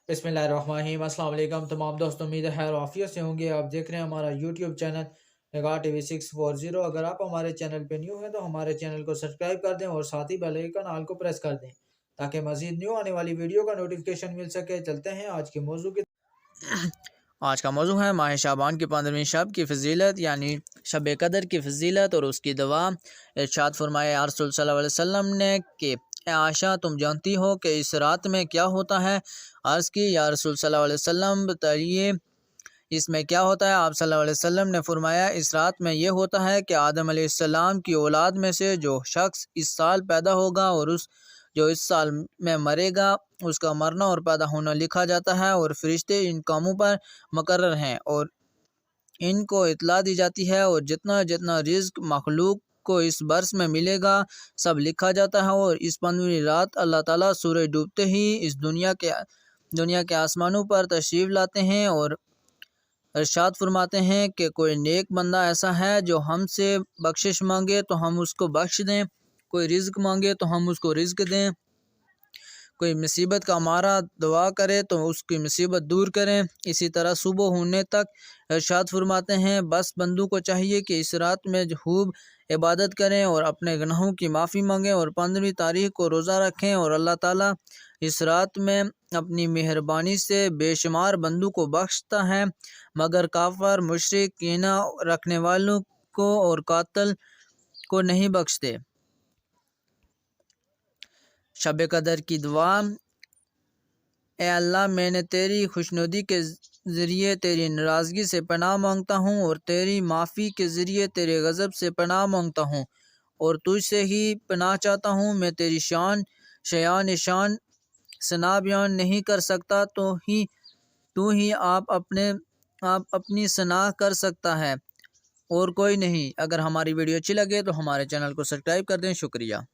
बिस्मिल्लाहिर्रहमानिर्रहीम। अस्सलाम वालेकुम तमाम दोस्तों, उम्मीद है खैर आफियत से होंगे। आप देख रहे हैं हमारा यूट्यूब चैनल निगाह टीवी 640। अगर आप हमारे चैनल पे न्यू हैं तो हमारे चैनल को सब्सक्राइब कर दें और साथ ही बेल आइकन ऑल को प्रेस कर दें ताकि मजीद न्यू आने वाली वीडियो का नोटिफिकेशन मिल सके। चलते हैं आज के मौजू की। आज का मौजू है माह शाबान की 15वीं शब की फजीलत यानी शब कदर की फजीलत और उसकी दवा। इरशाद फरमाया या रसूल सल्लल्लाहु अलैहि वसल्लम ने कि आयशा, तुम जानती हो कि इस रात में क्या होता है? अर्ज़ की, या रसूल सल्लल्लाहु अलैहि वसल्लम बताइए इसमें क्या होता है? आप सल्लल्लाहु अलैहि वसल्लम ने फरमाया, इस रात में ये होता है कि आदम अलैहिस्सलाम की औलाद में से जो शख्स इस साल पैदा होगा और जो इस साल में मरेगा उसका मरना और पैदा होना लिखा जाता है, और फरिश्ते इन कामों पर मुकर्रर हैं और इनको इत्तला दी जाती है, और जितना जितना रिज़्क मखलूक को इस बरस में मिलेगा सब लिखा जाता है। और इस 15वीं रात अल्लाह ताला सूरज डूबते ही इस दुनिया के आसमानों पर तशरीफ़ लाते हैं और इरशाद फरमाते हैं कि कोई नेक बंदा ऐसा है जो हमसे बख्शिश मांगे तो हम उसको बख्श दें, कोई रिज़्क मांगे तो हम उसको रिज़्क दें, कोई मुसीबत का मारा दुआ करे तो उसकी मुसीबत दूर करें। इसी तरह सुबह होने तक इरशाद फरमाते हैं, बस बंदों को चाहिए कि इस रात में खूब इबादत करें और अपने गुनाहों की माफ़ी मांगें और 15वीं तारीख को रोज़ा रखें, और अल्लाह ताला इस रात में अपनी मेहरबानी से बेशुमार बंदों को बख्शता है, मगर काफर, मुशरिक, कीना रखने वालों को और कातिल को नहीं बख्शते। शब कदर की दुआ। ए अल्लाह, मैंने तेरी खुशनुदी के ज़रिए तेरी नाराज़गी से पनाह मांगता हूँ और तेरी माफ़ी के ज़रिए तेरे गज़ब से पनाह मांगता हूँ, और तुझसे ही पनाह चाहता हूँ। मैं तेरी शान सना बयान नहीं कर सकता, तू ही आप अपनी सना कर सकता है और कोई नहीं। अगर हमारी वीडियो अच्छी लगे तो हमारे चैनल को सब्सक्राइब कर दें। शुक्रिया।